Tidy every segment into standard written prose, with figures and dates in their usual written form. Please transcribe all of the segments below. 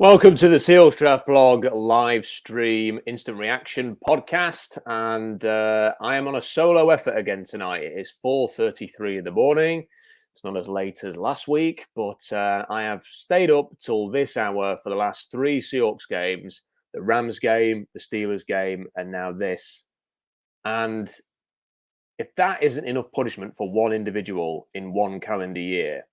Welcome to the Seahawks Draft Blog live stream instant reaction podcast, and I am on a solo effort again tonight. It is 4:33 in the morning. It's not as late as last week, but I have stayed up till this hour for the last three Seahawks games: the Rams game, the Steelers game, and now this. And if that isn't enough punishment for one individual in one calendar year,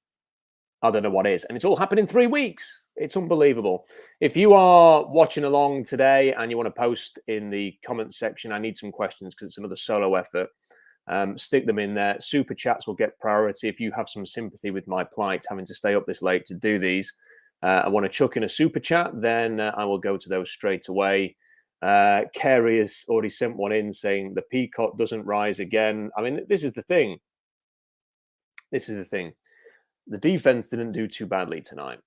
I don't know what is. And it's all happened in 3 weeks. It's unbelievable. If you are watching along today and you want to post in the comments section, I need some questions because it's another solo effort. Stick them in there. Super chats will get priority. If you have some sympathy with my plight, having to stay up this late to do these, I want to chuck in a super chat, then I will go to those straight away. Kerry has already sent one in saying the peacock doesn't rise again. I mean, this is the thing. The defense didn't do too badly tonight.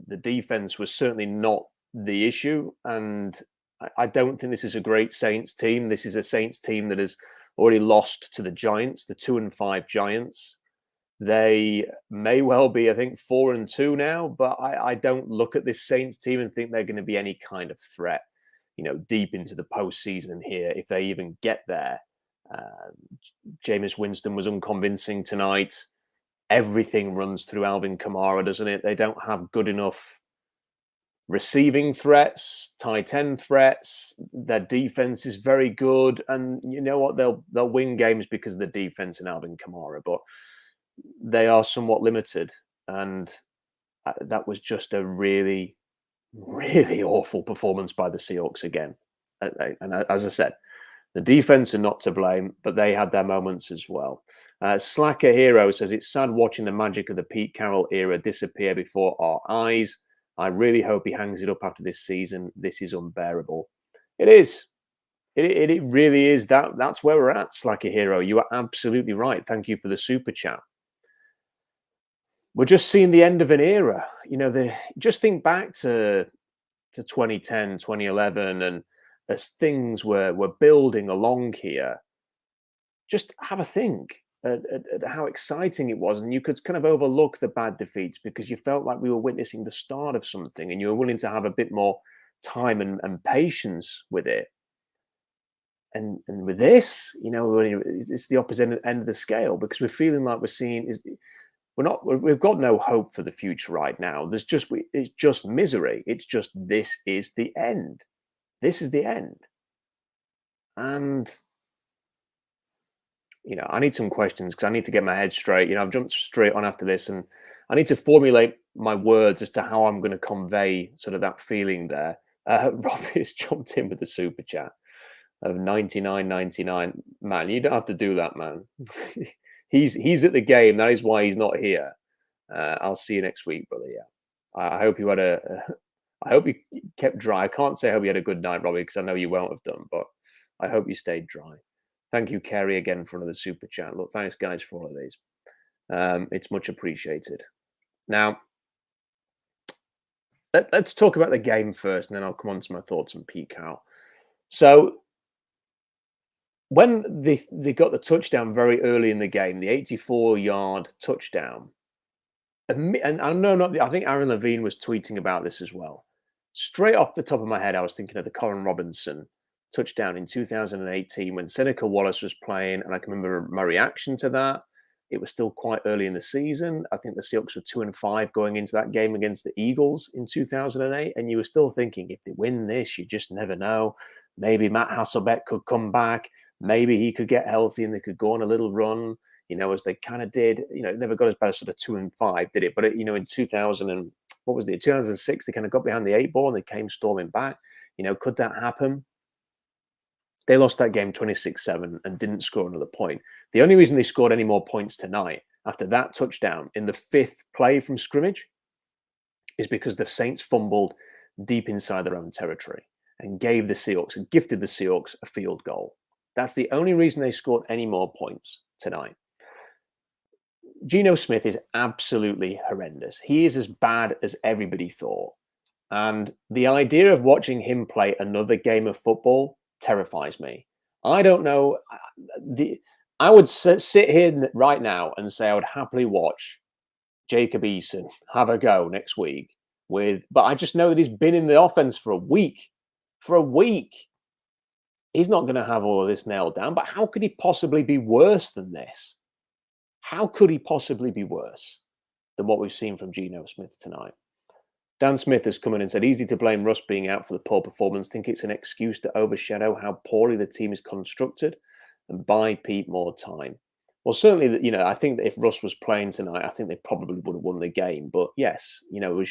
The defense was certainly not the issue. And I don't think this is a great Saints team. This is a Saints team that has already lost to the Giants, the 2-5 Giants. They may well be, I think, 4-2 now, but I don't look at this Saints team and think they're going to be any kind of threat, deep into the postseason here, if they even get there. Jameis Winston was unconvincing tonight. Everything runs through Alvin Kamara, doesn't it? They don't have good enough receiving threats, tight end threats. Their defense is very good, and you know what? They'll win games because of the defense and Alvin Kamara, but they are somewhat limited. And that was just a really, really awful performance by the Seahawks again. And as I said, the defense are not to blame, but they had their moments as well. Slacker Hero says, it's sad watching the magic of the Pete Carroll era disappear before our eyes. I really hope he hangs it up after this season. This is unbearable. It is. It really is. That's where we're at, Slacker Hero. You are absolutely right. Thank you for the super chat. We're just seeing the end of an era. Just think back to 2010, 2011, and as things were building along here, just have a think at how exciting it was. And you could kind of overlook the bad defeats because you felt like we were witnessing the start of something and you were willing to have a bit more time and patience with it. And with this, it's the opposite end of the scale because we're feeling like we've got no hope for the future right now. It's just misery. It's just, this is the end. This is the end. And, I need some questions because I need to get my head straight. I've jumped straight on after this and I need to formulate my words as to how I'm going to convey sort of that feeling there. Robbie's jumped in with the super chat of 99.99. Man, you don't have to do that, man. He's at the game. That is why he's not here. I'll see you next week, brother. Yeah. I hope you had I hope you kept dry. I can't say I hope you had a good night, Robbie, because I know you won't have done, but I hope you stayed dry. Thank you, Kerry, again for another super chat. Look, thanks, guys, for all of these. It's much appreciated. Now, let's talk about the game first, and then I'll come on to my thoughts on Pete Carroll. So, when they got the touchdown very early in the game, the 84-yard touchdown, and I think Aaron Levine was tweeting about this as well. Straight off the top of my head, I was thinking of the Colin Robinson touchdown in 2018 when Seneca Wallace was playing, and I can remember my reaction to that. It was still quite early in the season. I think the Seahawks were 2-5 going into that game against the Eagles in 2008, and you were still thinking, if they win this, you just never know. Maybe Matt Hasselbeck could come back. Maybe he could get healthy and they could go on a little run, as they kind of did. It never got as bad as sort of 2-5, did it? But, in 2006, they kind of got behind the 8 ball and they came storming back. Could that happen? They lost that game 26-7 and didn't score another point. The only reason they scored any more points tonight after that touchdown in the 5th play from scrimmage is because the Saints fumbled deep inside their own territory and gifted the Seahawks a field goal. That's the only reason they scored any more points tonight. Geno Smith is absolutely horrendous. He is as bad as everybody thought. And the idea of watching him play another game of football terrifies me. I don't know. I would sit here right now and say I would happily watch Jacob Eason have a go next week but I just know that he's been in the offense for a week. For a week. He's not going to have all of this nailed down, but how could he possibly be worse than this? How could he possibly be worse than what we've seen from Geno Smith tonight? Dan Smith has come in and said, easy to blame Russ being out for the poor performance. Think it's an excuse to overshadow how poorly the team is constructed and buy Pete more time. Well, certainly, you know, I think that if Russ was playing tonight, I think they probably would have won the game. But yes, you know,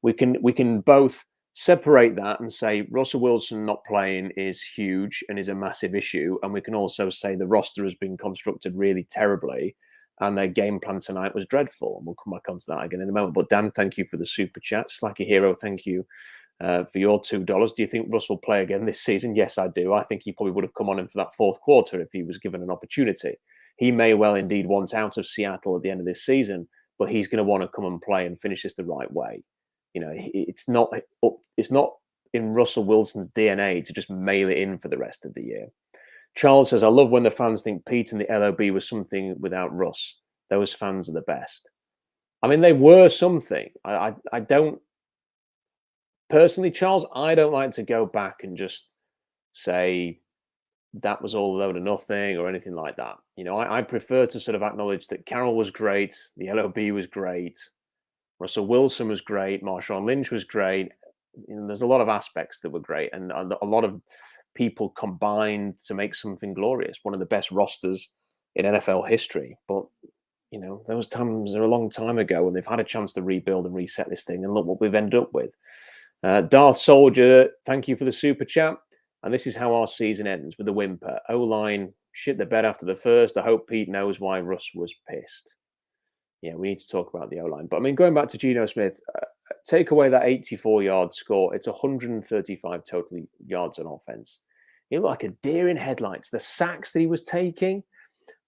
we can both separate that and say Russell Wilson not playing is huge and is a massive issue. And we can also say the roster has been constructed really terribly and their game plan tonight was dreadful. And we'll come back onto that again in a moment. But Dan, thank you for the super chat. Slacky Hero, thank you for your $2. Do you think Russ will play again this season? Yes, I do. I think he probably would have come on in for that fourth quarter if he was given an opportunity. He may well indeed want out of Seattle at the end of this season, but he's going to want to come and play and finish this the right way. You know, it's not in Russell Wilson's DNA to just mail it in for the rest of the year. Charles says, I love when the fans think Pete and the LOB was something without Russ. Those fans are the best. I mean, they were something. I don't, personally, Charles, I don't like to go back and just say that was all a load of nothing or anything like that. You know, I prefer to sort of acknowledge that Carroll was great, the LOB was great, Russell Wilson was great, Marshawn Lynch was great. You know, there's a lot of aspects that were great, and a lot of people combined to make something glorious. One of the best rosters in NFL history. But you know, those times are a long time ago, and they've had a chance to rebuild and reset this thing. And look what we've ended up with. Darth Soldier, thank you for the super chat. And this is how our season ends, with a whimper. O-line shit the bed after the first. I hope Pete knows why Russ was pissed. Yeah, we need to talk about the O-line. But I mean, going back to Geno Smith, take away that 84-yard score. It's 135 total yards on offense. He looked like a deer in headlights. The sacks that he was taking,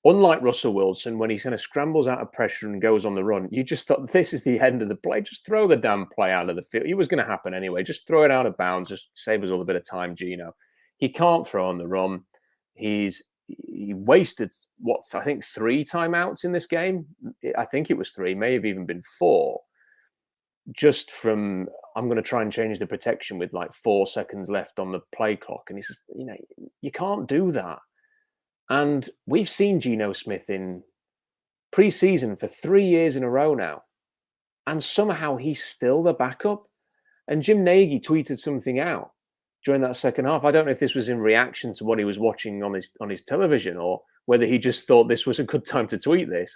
unlike Russell Wilson, when he kind of scrambles out of pressure and goes on the run, you just thought, this is the end of the play. Just throw the damn play out of the field. It was going to happen anyway. Just throw it out of bounds. Just save us all a bit of time, Geno. He can't throw on the run. He wasted, what, I think 3 timeouts in this game. I think it was 3, may have even been 4. Just from, I'm going to try and change the protection with like 4 seconds left on the play clock. And he says, you know, you can't do that. And we've seen Geno Smith in preseason for 3 years in a row now. And somehow he's still the backup. And Jim Nagy tweeted something out during that second half. I don't know if this was in reaction to what he was watching on his television or whether he just thought this was a good time to tweet this.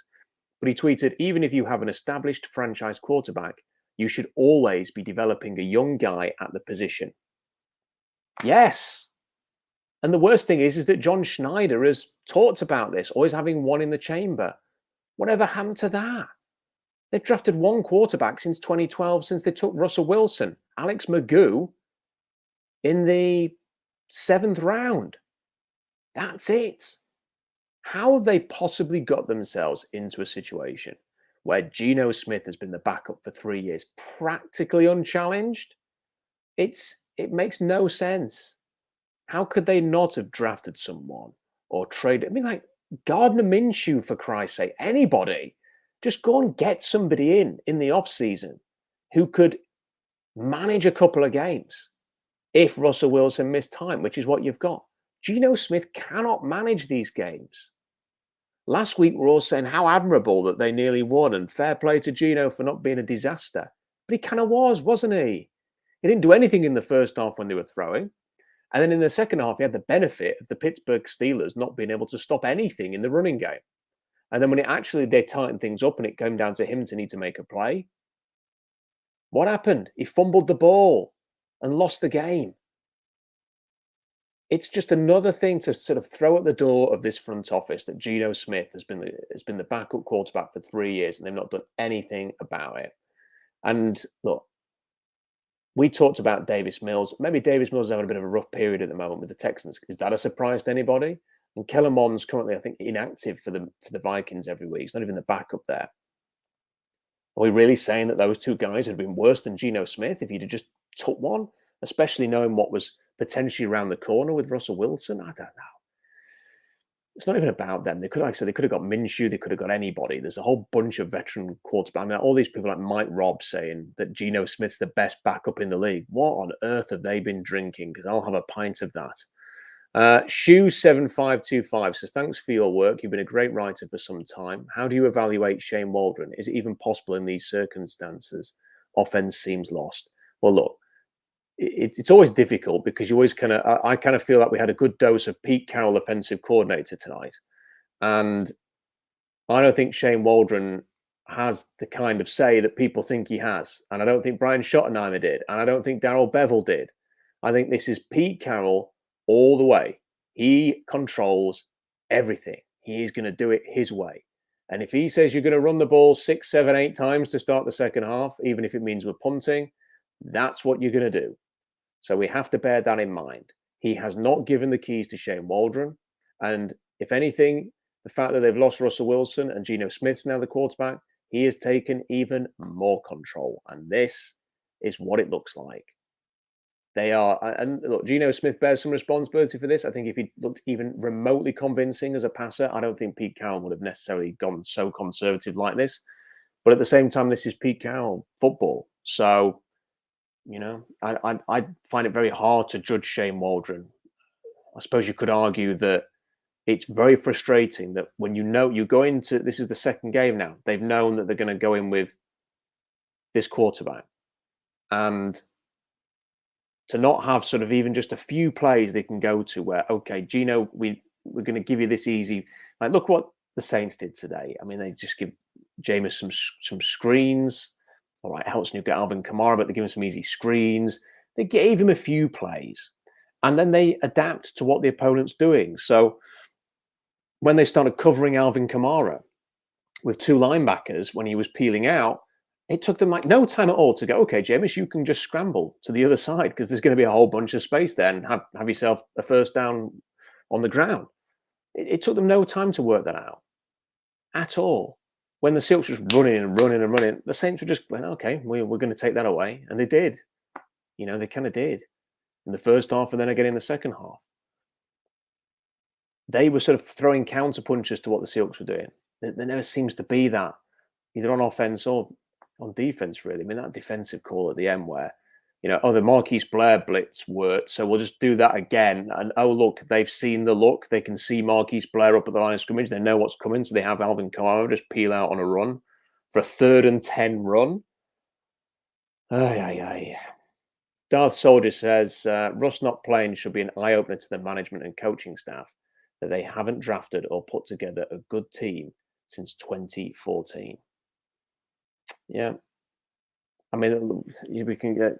But he tweeted, even if you have an established franchise quarterback, you should always be developing a young guy at the position. Yes. And the worst thing is that John Schneider has talked about this, always having one in the chamber. Whatever happened to that? They've drafted 1 quarterback since 2012, since they took Russell Wilson, Alex Magoo, in the 7th round. That's it. How have they possibly got themselves into a situation where Geno Smith has been the backup for 3 years, practically unchallenged? It makes no sense. How could they not have drafted someone or traded? I mean, like Gardner Minshew, for Christ's sake, anybody. Just go and get somebody in the offseason who could manage a couple of games if Russell Wilson missed time, which is what you've got. Geno Smith cannot manage these games. Last week, we're all saying how admirable that they nearly won and fair play to Geno for not being a disaster. But he kind of was, wasn't he? He didn't do anything in the first half when they were throwing. And then in the second half, he had the benefit of the Pittsburgh Steelers not being able to stop anything in the running game. And then when they tightened things up and it came down to him to need to make a play, what happened? He fumbled the ball and lost the game. It's just another thing to sort of throw at the door of this front office that Geno Smith has been the backup quarterback for 3 years and they've not done anything about it. And look, we talked about Davis Mills. Maybe Davis Mills is having a bit of a rough period at the moment with the Texans. Is that a surprise to anybody? And Kellen Mond's currently, I think, inactive for the Vikings every week. He's not even the backup there. Are we really saying that those 2 guys had been worse than Geno Smith if he'd have just took one, especially knowing what was potentially around the corner with Russell Wilson? I don't know. it's not even about them. They could, like I said, they could have got Minshew. They could have got anybody. There's a whole bunch of veteran quarterbacks. I mean, all these people like Mike Robb saying that Geno Smith's the best backup in the league. What on earth have they been drinking? Because I'll have a pint of that. Shoe7525 says, thanks for your work. You've been a great writer for some time. How do you evaluate Shane Waldron? Is it even possible in these circumstances? Offense seems lost. Well, look, it's always difficult because you always I kind of feel like we had a good dose of Pete Carroll offensive coordinator tonight. And I don't think Shane Waldron has the kind of say that people think he has. And I don't think Brian Schottenheimer did. And I don't think Darrell Bevel did. I think this is Pete Carroll all the way. He controls everything. He's going to do it his way. And if he says you're going to run the ball 6, 7, 8 times to start the second half, even if it means we're punting, that's what you're going to do. So we have to bear that in mind. He has not given the keys to Shane Waldron. And if anything, the fact that they've lost Russell Wilson and Geno Smith's now the quarterback, he has taken even more control. And this is what it looks like. They are, and look, Geno Smith bears some responsibility for this. I think if he looked even remotely convincing as a passer, I don't think Pete Carroll would have necessarily gone so conservative like this. But at the same time, this is Pete Carroll football. So, I find it very hard to judge Shane Waldron. I suppose you could argue that it's very frustrating that when you go into, this is the second game now, they've known that they're going to go in with this quarterback. And to not have sort of even just a few plays they can go to where, okay, Gino, we're going to give you this easy. Like, look what the Saints did today. I mean, they just give Jameis some screens. All right, it helps you get Alvin Kamara, but they give him some easy screens. They gave him a few plays, and then they adapt to what the opponent's doing. So when they started covering Alvin Kamara with 2 linebackers when he was peeling out, it took them like no time at all to go, okay, Jameis, you can just scramble to the other side because there's going to be a whole bunch of space there and have yourself a first down on the ground. It took them no time to work that out at all. When the Seahawks was running and running and running, the Saints were just went, okay, we're going to take that away. And they did. They kind of did in the first half and then again in the second half. They were sort of throwing counter punches to what the Seahawks were doing. There never seems to be that, either on offense or on defense, really. I mean, that defensive call at the end where, the Marquise Blair blitz worked, so we'll just do that again. And, oh, look, they've seen the look. They can see Marquise Blair up at the line of scrimmage. They know what's coming, so they have Alvin Kamara just peel out on a run for a 3rd and 10 run. Darth Soldier says, Russ not playing should be an eye-opener to the management and coaching staff that they haven't drafted or put together a good team since 2014. Yeah. I mean, we can get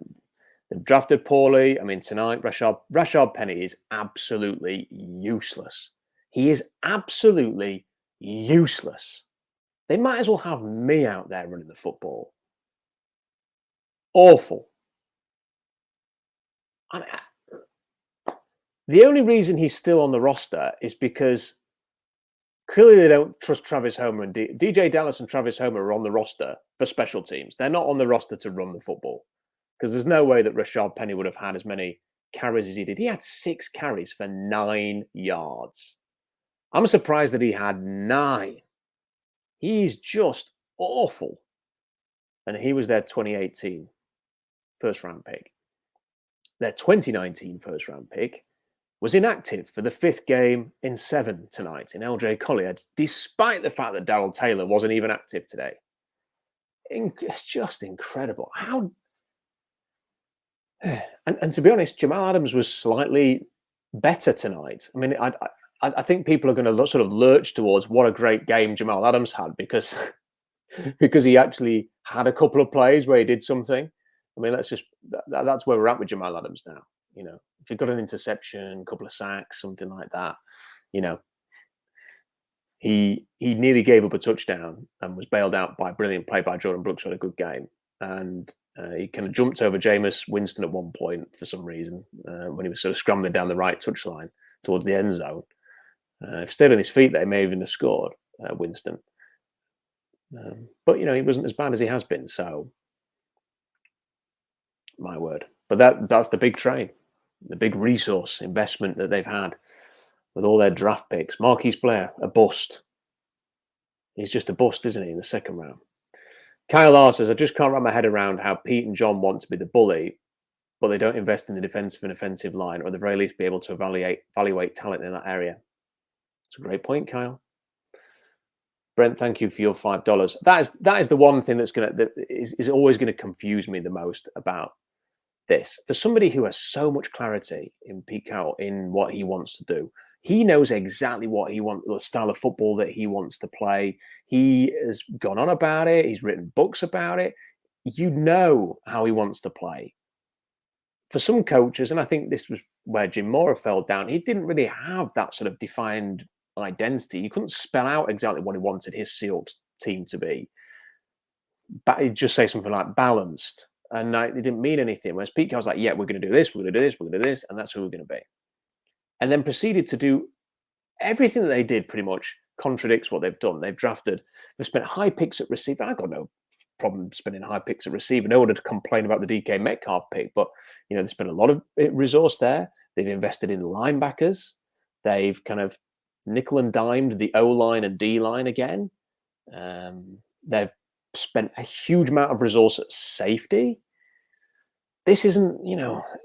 drafted poorly. I mean, tonight, Rashard Penny is absolutely useless. He is absolutely useless. They might as well have me out there running the football. Awful. I mean, the only reason he's still on the roster is because clearly they don't trust Travis Homer and DJ Dallas and Travis Homer are on the roster for special teams. They're not on the roster to run the football because there's no way that Rashard Penny would have had as many carries as he did. He had 6 carries for 9 yards. I'm surprised that he had 9. He's just awful. And he was their 2018 first-round pick. Their 2019 first-round pick was inactive for the 5th game in 7 tonight in LJ Collier, despite the fact that Darrell Taylor wasn't even active today. It's just incredible. How... And to be honest, Jamal Adams was slightly better tonight. I mean, I think people are going to sort of lurch towards what a great game Jamal Adams had because he actually had a couple of plays where he did something. I mean, that's where we're at with Jamal Adams now. If he got an interception, a couple of sacks, something like that, he nearly gave up a touchdown and was bailed out by a brilliant play by Jordan Brooks, who had a good game. And he kind of jumped over Jameis Winston at one point for some reason when he was sort of scrambling down the right touchline towards the end zone. If he stayed on his feet there, he may even have scored, Winston. But, he wasn't as bad as he has been. So, my word. But that's the big trade, the big resource investment that they've had with all their draft picks. Marquise Blair, a bust. He's just a bust, isn't he, in the second round? Kyle R says, I just can't wrap my head around how Pete and John want to be the bully, but they don't invest in the defensive and offensive line, or at the very least be able to evaluate talent in that area. It's a great point, Kyle. Brent, thank you for your $5. That is the one thing that is always going to confuse me the most about this. For somebody who has so much clarity in Pete Carroll in what he wants to do, he knows exactly what he wants, the style of football that he wants to play. He has gone on about it. He's written books about it. You know how he wants to play. For some coaches, and I think this was where Jim Mora fell down, he didn't really have that sort of defined identity. You couldn't spell out exactly what he wanted his Seahawks team to be. But he'd just say something like balanced, and it didn't mean anything. Whereas Pete Carroll's like, yeah, we're going to do this, we're going to do this, we're going to do this, and that's who we're going to be. And then proceeded to do everything that they did pretty much contradicts what they've done. They've spent high picks at receiver. I've got no problem spending high picks at receiver. No one would complain about the DK Metcalf pick, but they spent a lot of resource there. They've invested in linebackers. They've kind of nickel and dimed the O-line and D-line again. They've spent a huge amount of resource at safety. This isn't,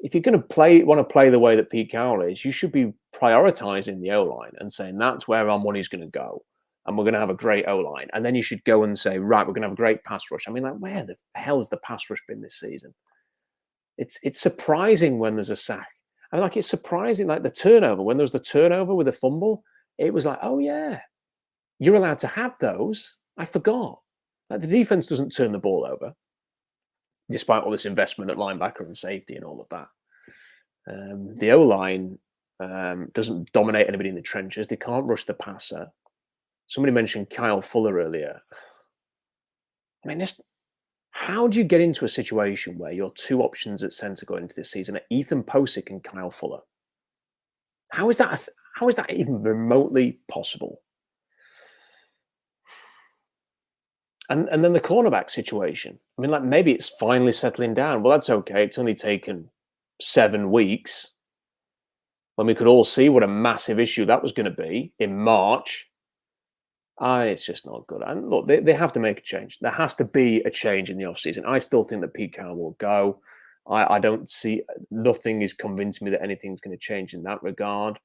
if you're going to want to play the way that Pete Carroll is, you should be prioritizing the O-line and saying that's where our money's going to go. And we're going to have a great O-line. And then you should go and say, right, we're going to have a great pass rush. I mean, like, where the hell has the pass rush been this season? It's surprising when there's a sack. I mean, like, it's surprising, like the turnover, when there was the turnover with a fumble, it was like, oh, yeah, you're allowed to have those. I forgot. Like, the defense doesn't turn the ball over, despite all this investment at linebacker and safety and all of that. The O-line doesn't dominate anybody in the trenches. They can't rush the passer. Somebody mentioned Kyle Fuller earlier. I mean, how do you get into a situation where your two options at center going into this season are Ethan Posick and Kyle Fuller? How is that even remotely possible? And then the cornerback situation. I mean, like, maybe it's finally settling down. Well, that's okay. It's only taken 7 weeks when we could all see what a massive issue that was going to be in March. It's just not good. And look, they have to make a change. There has to be a change in the offseason. I still think that Pete Carroll will go. I don't see, nothing is convincing me that anything's going to change in that regard.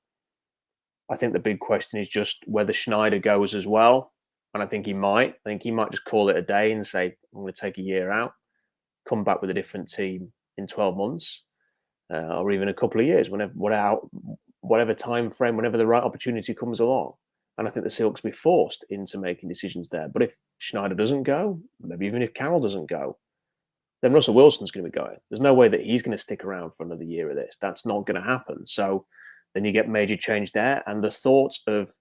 I think the big question is just whether Schneider goes as well. And I think he might. I think he might just call it a day and say, I'm going to take a year out, come back with a different team in 12 months or even a couple of years, whatever time frame, whenever the right opportunity comes along. And I think the Seahawks will be forced into making decisions there. But if Schneider doesn't go, maybe even if Carroll doesn't go, then Russell Wilson's going to be going. There's no way that he's going to stick around for another year of this. That's not going to happen. So then you get major change there. And the thought of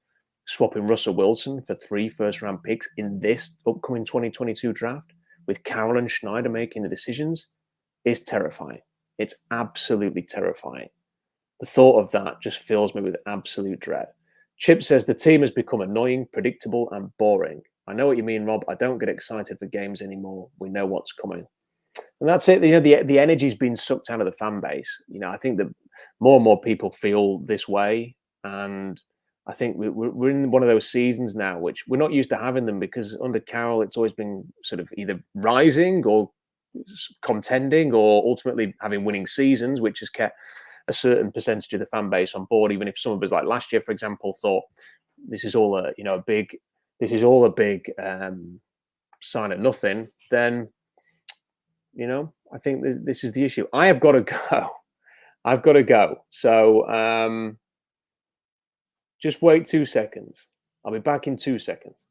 swapping Russell Wilson for 3 first-round picks in this upcoming 2022 draft with Carroll and Schneider making the decisions is terrifying. It's absolutely terrifying. The thought of that just fills me with absolute dread. Chip says the team has become annoying, predictable, and boring. I know what you mean, Rob. I don't get excited for games anymore. We know what's coming. And that's it. The energy's been sucked out of the fan base. I think that more and more people feel this way. And I think we're in one of those seasons now, which we're not used to having them, because under Carroll, it's always been sort of either rising or contending or ultimately having winning seasons, which has kept a certain percentage of the fan base on board. Even if some of us, like last year, for example, thought this is all a big sign of nothing, then I think this is the issue. I have got to go. I've got to go. So just wait 2 seconds. I'll be back in 2 seconds.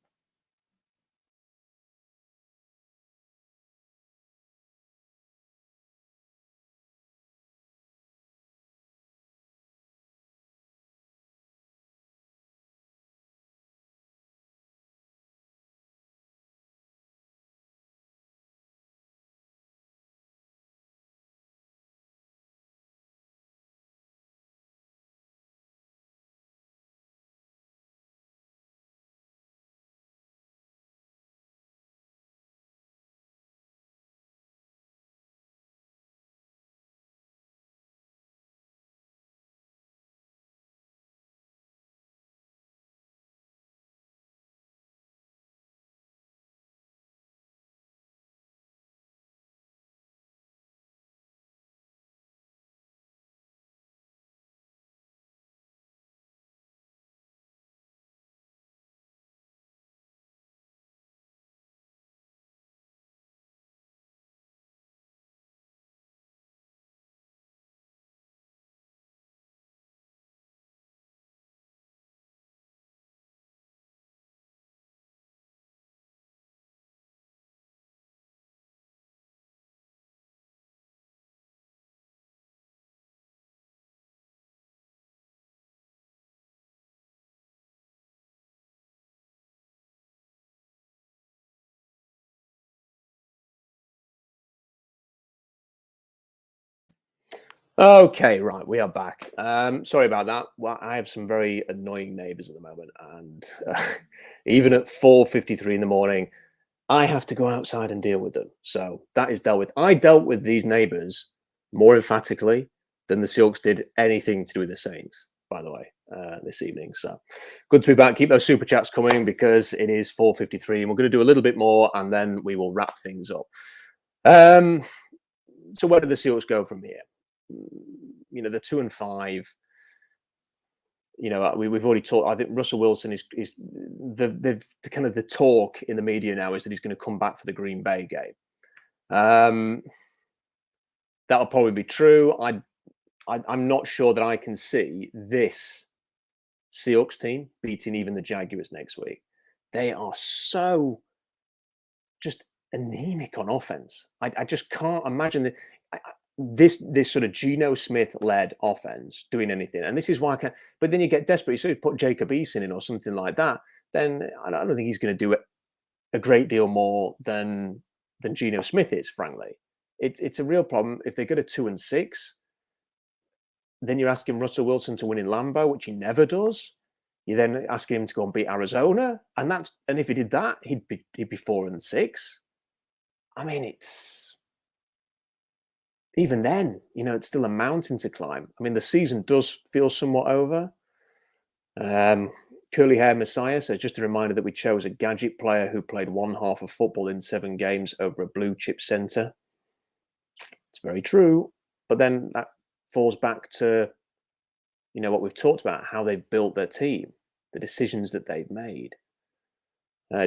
Okay, right, we are back. Sorry about that. Well, I have some very annoying neighbours at the moment, and even at 4:53 in the morning, I have to go outside and deal with them. So that is dealt with. I dealt with these neighbours more emphatically than the Seahawks did anything to do with the Saints, by the way, this evening. So good to be back. Keep those super chats coming because it is 4:53, and we're going to do a little bit more, and then we will wrap things up. So where do the Seahawks go from here? You know, the 2-5. You know, we've already talked. I think Russell Wilson is the kind of the talk in the media now is that he's going to come back for the Green Bay game. That'll probably be true. I'm not sure that I can see this Seahawks team beating even the Jaguars next week. They are so just anemic on offense. I just can't imagine that this sort of Geno Smith led offense doing anything. And this is why I can. But then you get desperate. You sort of put Jacob Eason in or something like that. Then I don't think he's going to do it a great deal more than Geno Smith is. Frankly, it's a real problem if they go to 2-6. Then you're asking Russell Wilson to win in Lambeau, which he never does. You're then asking him to go and beat Arizona, and if he did that, he'd be 4-6. I mean, it's even then, you know, it's still a mountain to climb. I mean, the season does feel somewhat over. Curly Hair Messiah says, just a reminder that we chose a gadget player who played one half of football in 7 games over a blue chip center. It's very true. But then that falls back to, you know, what we've talked about, how they've built their team, the decisions that they've made.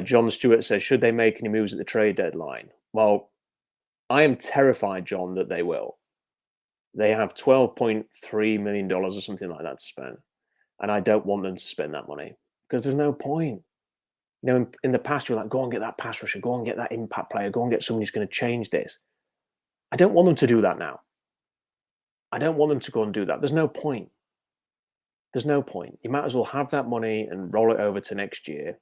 John Stewart says, should they make any moves at the trade deadline? Well, I am terrified, John, that they will. They have $12.3 million or something like that to spend. And I don't want them to spend that money because there's no point. You know, in the past, you're like, go and get that pass rusher, go and get that impact player, go and get someone who's going to change this. I don't want them to do that now. I don't want them to go and do that. There's no point. There's no point. You might as well have that money and roll it over to next year,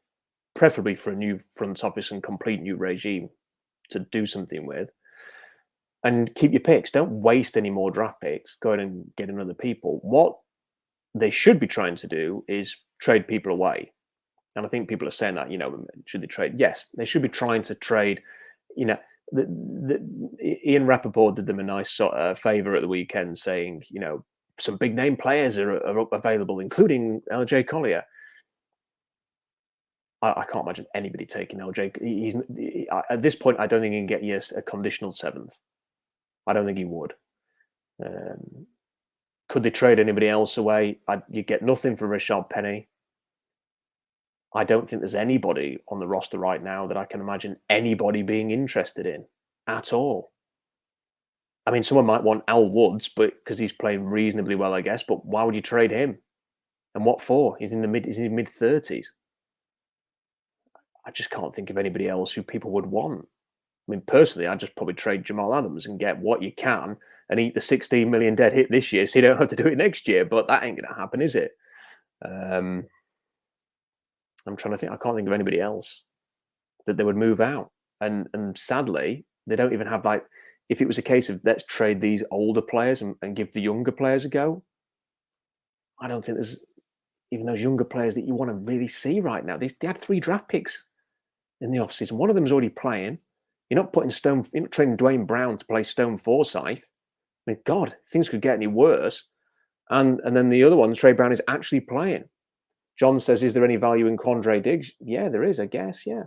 preferably for a new front office and complete new regime to do something with. And keep your picks. Don't waste any more draft picks. Go ahead and get another people. What they should be trying to do is trade people away. And I think people are saying that, you know, should they trade? Yes, they should be trying to trade. You know, Ian Rappaport did them a nice favor at the weekend saying, you know, some big name players are available, including LJ Collier. I can't imagine anybody taking LJ. At this point, I don't think he can get yes a conditional 7th. I don't think he would. Could they trade anybody else away? You get nothing for Rashad Penny. I don't think there's anybody on the roster right now that I can imagine anybody being interested in at all. I mean, someone might want Al Woods, but because he's playing reasonably well, I guess. But why would you trade him? And what for? He's in mid 30s. I just can't think of anybody else who people would want. I mean, personally, I'd just probably trade Jamal Adams and get what you can and eat the 16 million dead hit this year so you don't have to do it next year. But that ain't going to happen, is it? I'm trying to think. I can't think of anybody else that they would move out. And sadly, they don't even have, like, if it was a case of let's trade these older players and give the younger players a go, I don't think there's even those younger players that you want to really see right now. They had 3 draft picks in the offseason. One of them's already playing. You're not trading Dwayne Brown to play Stone Forsyth. I mean, God, things could get any worse. And then the other one, Trey Brown, is actually playing. John says, is there any value in Quandre Diggs? Yeah, there is, I guess. Yeah.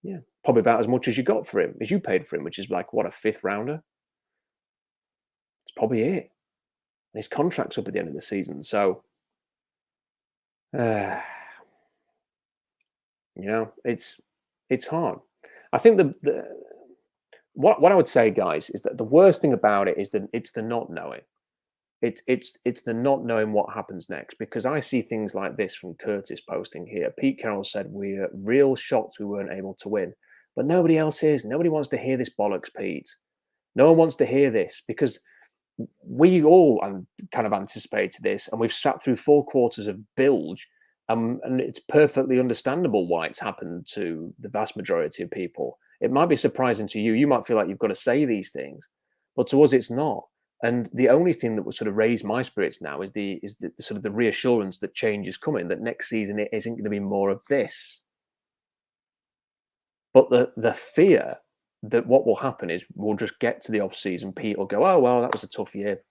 Yeah. Probably about as much as you got for him, as you paid for him, which is like, what, a 5th rounder? It's probably it. And his contract's up at the end of the season. So, you know, it's hard. I think what I would say, guys, is that the worst thing about it is that it's the not knowing. It's the not knowing what happens next, because I see things like this from Curtis posting here. Pete Carroll said, we're real shocked we weren't able to win, but nobody else is. Nobody wants to hear this bollocks, Pete. No one wants to hear this because we all kind of anticipated this, and we've sat through 4 quarters of bilge, and it's perfectly understandable why it's happened to the vast majority of people. It might be surprising to you. You might feel like you've got to say these things, but to us, it's not. And the only thing that would sort of raise my spirits now is the sort of the reassurance that change is coming, that next season it isn't going to be more of this. But the fear that what will happen is we'll just get to the off season, Pete will go, oh well, that was a tough year.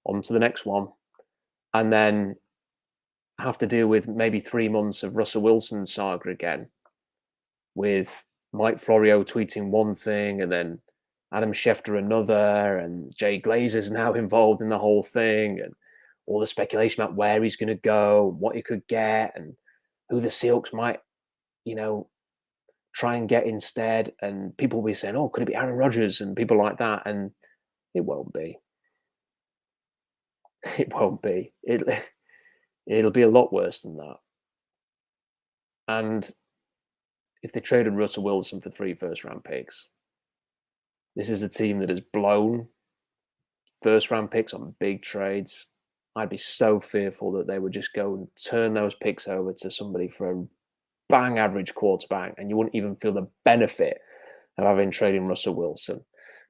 On to the next one. And then have to deal with maybe 3 months of Russell Wilson saga again, with Mike Florio tweeting one thing and then Adam Schefter another, and Jay Glazer's now involved in the whole thing, and all the speculation about where he's going to go, what he could get, and who the Seahawks might, try and get instead. And people will be saying, oh, could it be Aaron Rodgers and people like that? And it won't be. It won't be. It'll be a lot worse than that. And if they traded Russell Wilson for 3 first-round picks, this is a team that has blown first-round picks on big trades. I'd be so fearful that they would just go and turn those picks over to somebody for a bang average quarterback, and you wouldn't even feel the benefit of having trading Russell Wilson.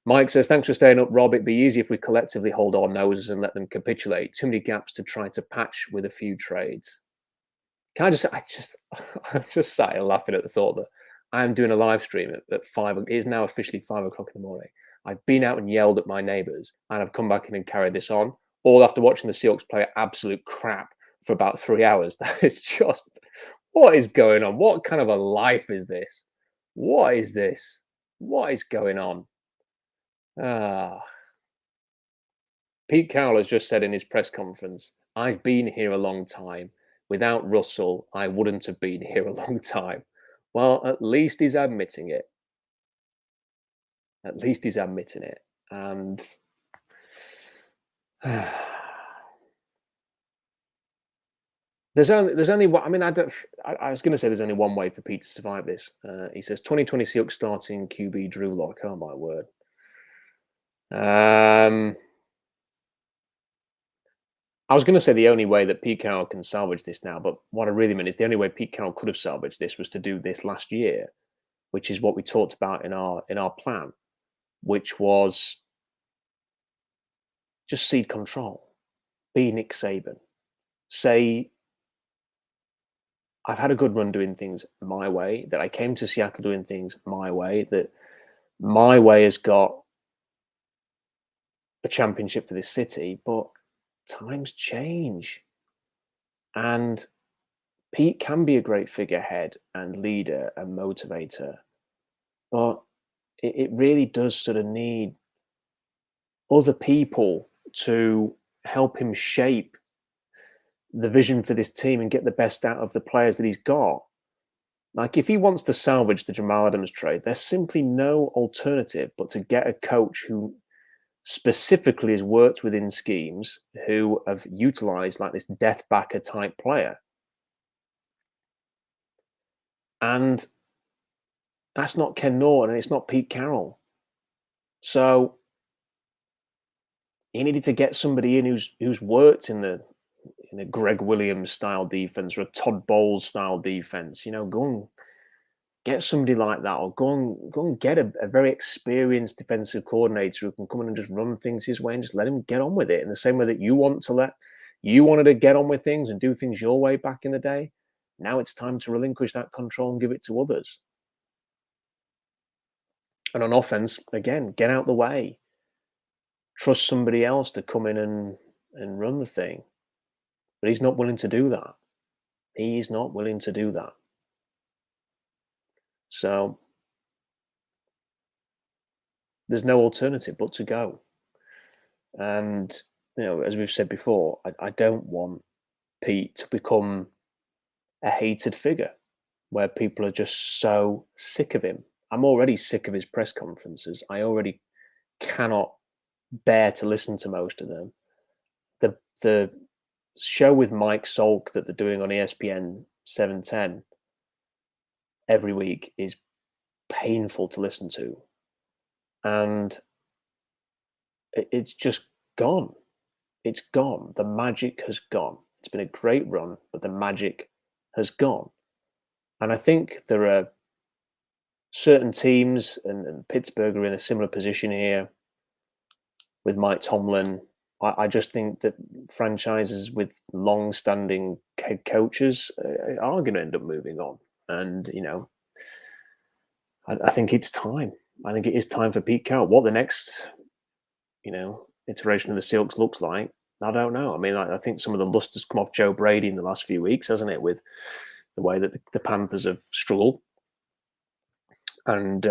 Mike says, thanks for staying up, Rob. It'd be easy if we collectively hold our noses and let them capitulate. Too many gaps to try to patch with a few trades. Can I just say, I'm just sat here laughing at the thought that I'm doing a live stream at 5. It is now officially 5 o'clock in the morning. I've been out and yelled at my neighbours, and I've come back in and carried this on, all after watching the Seahawks play absolute crap for about 3 hours. That is just, what is going on? What kind of a life is this? What is this? What is going on? Pete Carroll has just said in his press conference, I've been here a long time. Without Russell, I wouldn't have been here a long time. Well, at least he's admitting it. At least he's admitting it. And there's only one. I mean, I was going to say there's only one way for Pete to survive this. He says 2020 Seahawks starting QB Drew Lock. Oh my word. I was going to say the only way that Pete Carroll can salvage this now, but what I really meant is the only way Pete Carroll could have salvaged this was to do this last year, which is what we talked about in our plan, which was just cede control, be Nick Saban, say, I've had a good run doing things my way, that I came to Seattle doing things my way, that my way has got a championship for this city, but times change. And Pete can be a great figurehead and leader and motivator, but it really does sort of need other people to help him shape the vision for this team and get the best out of the players that he's got. Like, if he wants to salvage the Jamal Adams trade, there's simply no alternative but to get a coach who specifically has worked within schemes who have utilized like this death backer type player. And that's not Ken Norton and it's not Pete Carroll. So he needed to get somebody in who's worked in a Greg Williams style defense or a Todd Bowles style defense. Go and get somebody like that, or go and get a very experienced defensive coordinator who can come in and just run things his way and just let him get on with it in the same way that you wanted to get on with things and do things your way back in the day. Now it's time to relinquish that control and give it to others. And on offense, again, get out the way. Trust somebody else to come in and run the thing. But he's not willing to do that. He's not willing to do that. So there's no alternative but to go. And, as we've said before, I don't want Pete to become a hated figure where people are just so sick of him. I'm already sick of his press conferences. I already cannot bear to listen to most of them. The show with Mike Salk that they're doing on ESPN 710 every week is painful to listen to. And it's just gone. It's gone. The magic has gone. It's been a great run, but the magic has gone. And I think there are certain teams, and Pittsburgh are in a similar position here, with Mike Tomlin. I just think that franchises with long-standing head coaches are going to end up moving on. And, I think it's time. I think it is time for Pete Carroll. What the next, iteration of the Seahawks looks like, I don't know. I mean, I think some of the lust has come off Joe Brady in the last few weeks, hasn't it, with the way that the Panthers have struggled. And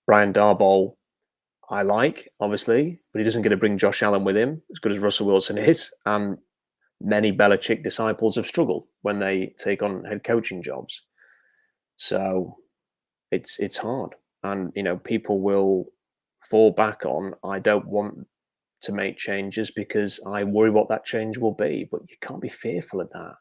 Brian Darboll, I like, obviously, but he doesn't get to bring Josh Allen with him, as good as Russell Wilson is. And many Belichick disciples have struggled when they take on head coaching jobs. So it's hard. And, people will fall back on, I don't want to make changes because I worry what that change will be. But you can't be fearful of that.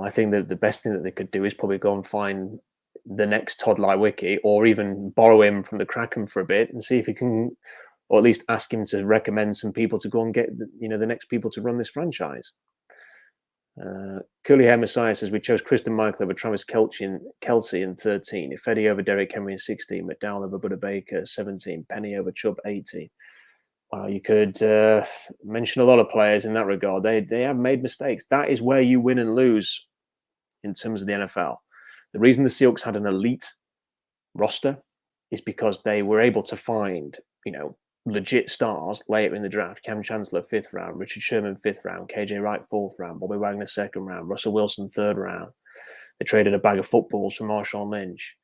I think that the best thing that they could do is probably go and find the next Todd Lywicki, or even borrow him from the Kraken for a bit and see if he can, or at least ask him to recommend some people to go and get the next people to run this franchise. Curly Hair Messiah says we chose Kristen Michael over Travis Kelsey in 13, Ifedi over Derek Henry in 16, McDowell over Buda Baker 17, Penny over Chubb 18. Wow, you could mention a lot of players in that regard. They have made mistakes. That is where you win and lose in terms of the NFL. The reason the Seahawks had an elite roster is because they were able to find, legit stars later in the draft. Cam Chancellor, 5th round, Richard Sherman, 5th round, KJ Wright, 4th round, Bobby Wagner, 2nd round, Russell Wilson, 3rd round. They traded a bag of footballs from Marshawn Lynch,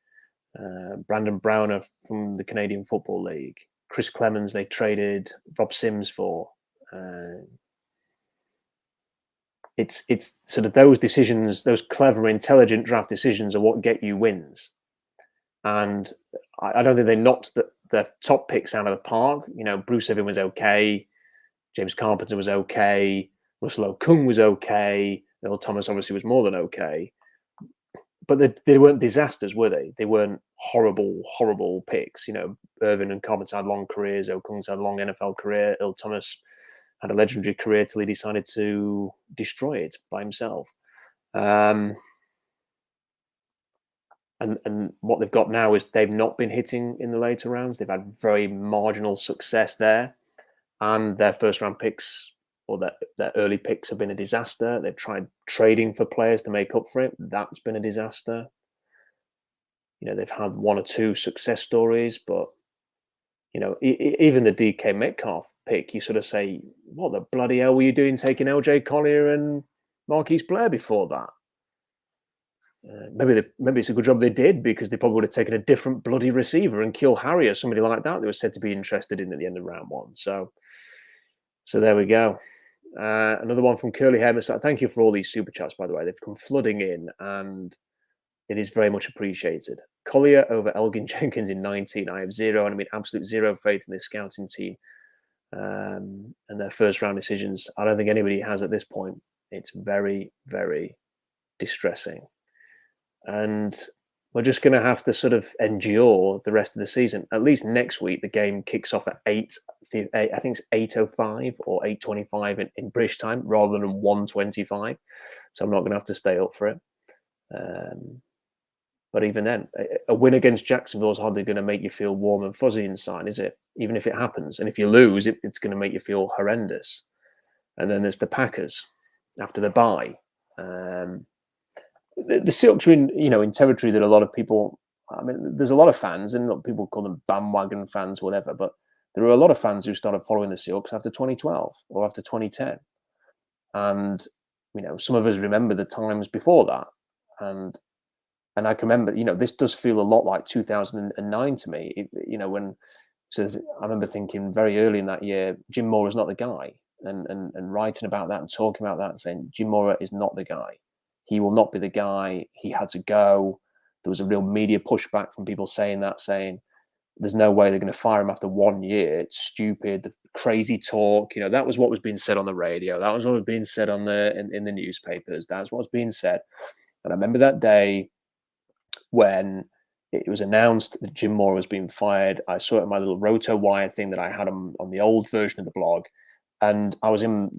Brandon Browner from the Canadian Football League, Chris Clemens they traded Rob Sims for. It's sort of those decisions, those clever, intelligent draft decisions are what get you wins. And I don't think they knocked the top picks out of the park. Bruce Irvin was okay. James Carpenter was okay. Russell Okung was okay. Earl Thomas obviously was more than okay. But they weren't disasters, were they? They weren't horrible picks. Irvin and Carpenter had long careers. Okung's had a long NFL career. Earl Thomas had a legendary career till he decided to destroy it by himself. And what they've got now is they've not been hitting in the later rounds. They've had very marginal success there. And their first-round picks or their early picks have been a disaster. They've tried trading for players to make up for it. That's been a disaster. They've had one or two success stories, but, even the DK Metcalf pick, you sort of say, what the bloody hell were you doing taking LJ Collier and Marquise Blair before that? Maybe it's a good job they did, because they probably would have taken a different bloody receiver, and Kill Harry or somebody like that they were said to be interested in at the end of round 1. So there we go. Another one from Curly Hair. Thank you for all these super chats, by the way. They've come flooding in, and it is very much appreciated. Collier over Elgin Jenkins in 19. I have absolute zero faith in this scouting team and their first round decisions. I don't think anybody has at this point. It's very, very distressing. And we're just going to have to sort of endure the rest of the season. At least next week, the game kicks off at 8. I think it's 8:05 or 8:25 in British time, rather than 1:25. So I'm not going to have to stay up for it. But even then, a win against Jacksonville is hardly going to make you feel warm and fuzzy inside, is it? Even if it happens. And if you lose, it's going to make you feel horrendous. And then there's the Packers after the bye. The Seahawks are in territory that a lot of people, there's a lot of fans, and a lot of people call them bandwagon fans, whatever, but there are a lot of fans who started following the Seahawks after 2012 or after 2010. And, some of us remember the times before that. And I can remember, this does feel a lot like 2009 to me. When I remember thinking very early in that year, Jim Mora is not the guy, and writing about that and talking about that and saying Jim Mora is not the guy. He will not be the guy. He had to go. There was a real media pushback from people saying there's no way they're going to fire him after 1 year. It's stupid. The crazy talk. That was what was being said on the radio. That was what was being said in the newspapers. That's what was being said. And I remember that day when it was announced that Jim Mora was being fired. I saw it in my little RotoWire thing that I had on the old version of the blog. And I was in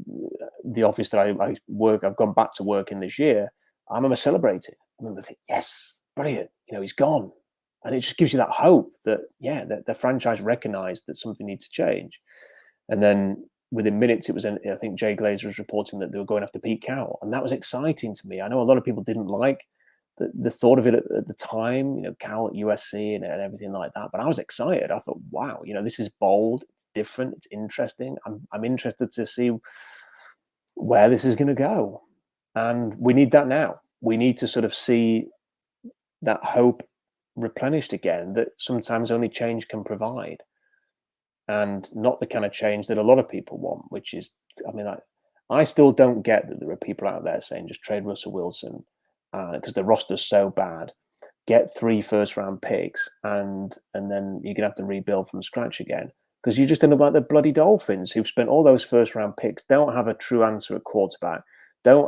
the office that I work. I've gone back to work in this year. I remember celebrating. I remember thinking, yes, brilliant. He's gone. And it just gives you that hope that, yeah, that the franchise recognized that something needs to change. And then within minutes, it was, I think Jay Glazer was reporting that they were going after Pete Carroll. And that was exciting to me. I know a lot of people didn't like the thought of it at the time, Carroll at USC and everything like that. But I was excited. I thought, wow, this is bold, it's different, it's interesting. I'm interested to see where this is going to go. And we need that now. We need to sort of see that hope replenished again, that sometimes only change can provide, and not the kind of change that a lot of people want, which is, I still don't get that there are people out there saying just trade Russell Wilson because the roster's so bad, get 3 first-round picks, and then you're going to have to rebuild from scratch again, because you just end up like the bloody Dolphins, who've spent all those first-round picks, don't have a true answer at quarterback, don't,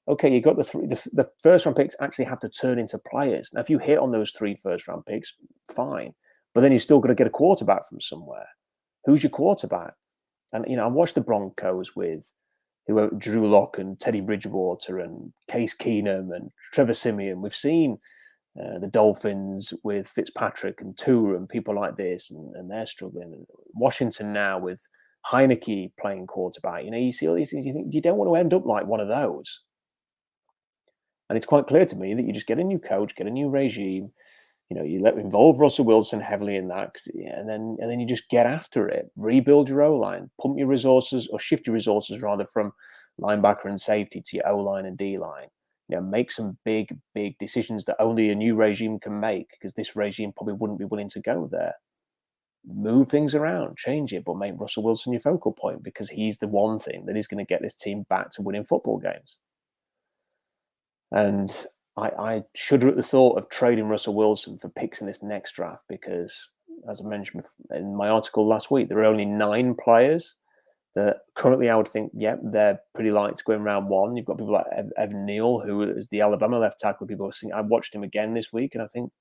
okay, you got the first-round picks actually have to turn into players. Now, if you hit on those 3 first-round picks, fine, but then you still got to get a quarterback from somewhere. Who's your quarterback? And I watched the Broncos with Drew Lock and Teddy Bridgewater and Case Keenum and Trevor Siemian. We've seen the Dolphins with Fitzpatrick and Tua and people like this, and they're struggling. Washington now with Heineke playing quarterback. You see all these things. You think you don't want to end up like one of those. And it's quite clear to me that you just get a new coach, get a new regime. You involve Russell Wilson heavily in that, and then you just get after it. Rebuild your O-line, pump your resources, or shift your resources rather from linebacker and safety to your O-line and D-line. Make some big decisions that only a new regime can make, because this regime probably wouldn't be willing to go there. Move things around, change it, but make Russell Wilson your focal point, because he's the one thing that is going to get this team back to winning football games. And I shudder at the thought of trading Russell Wilson for picks in this next draft, because, as I mentioned in my article last week, there are only 9 players that currently I would think, they're pretty likely to go in round 1. You've got people like Evan Neal, who is the Alabama left tackle. People are saying, I watched him again this week, and I think,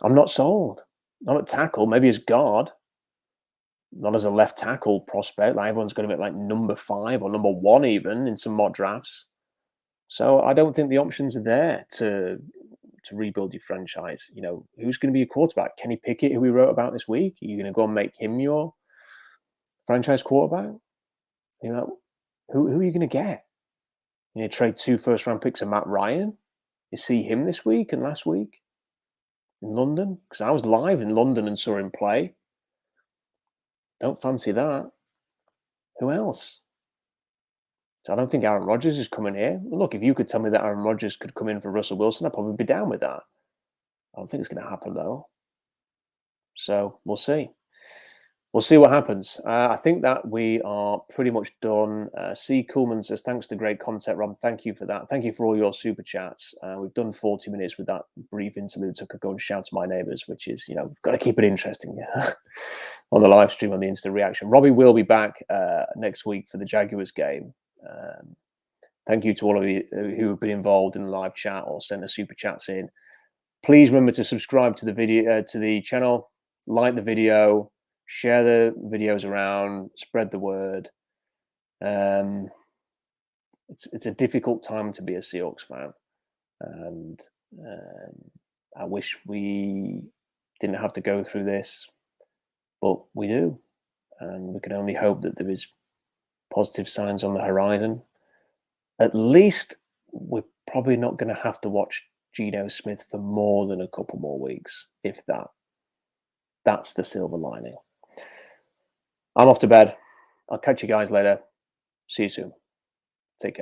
I'm not sold. Not at tackle, maybe as guard, not as a left tackle prospect. Like everyone's going to be like number 5 or number 1 even in some mock drafts. So I don't think the options are there to rebuild your franchise. Who's going to be your quarterback? Kenny Pickett, who we wrote about this week? Are you going to go and make him your franchise quarterback? Who are you going to get? Trade 2 first-round picks of Matt Ryan? You see him this week and last week in London? Because I was live in London and saw him play. Don't fancy that. Who else? So I don't think Aaron Rodgers is coming here. Look, if you could tell me that Aaron Rodgers could come in for Russell Wilson, I'd probably be down with that. I don't think it's going to happen, though. So we'll see. We'll see what happens. I think that we are pretty much done. C. Coolman says, thanks for the great content, Rob. Thank you for that. Thank you for all your super chats. We've done 40 minutes with that brief interlude. So I could go and shout to my neighbours, which is, we've got to keep it interesting on the live stream, on the instant reaction. Robbie will be back next week for the Jaguars game. Thank you to all of you who have been involved in the live chat or sent the super chats in. Please remember to subscribe to the video, to the channel, like the video, share the videos around, spread the word. It's a difficult time to be a Seahawks fan, and I wish we didn't have to go through this, but we do, and we can only hope that there is positive signs on the horizon. At least we're probably not going to have to watch Geno Smith for more than a couple more weeks, if that. That's the silver lining. I'm off to bed. I'll catch you guys later. See you soon.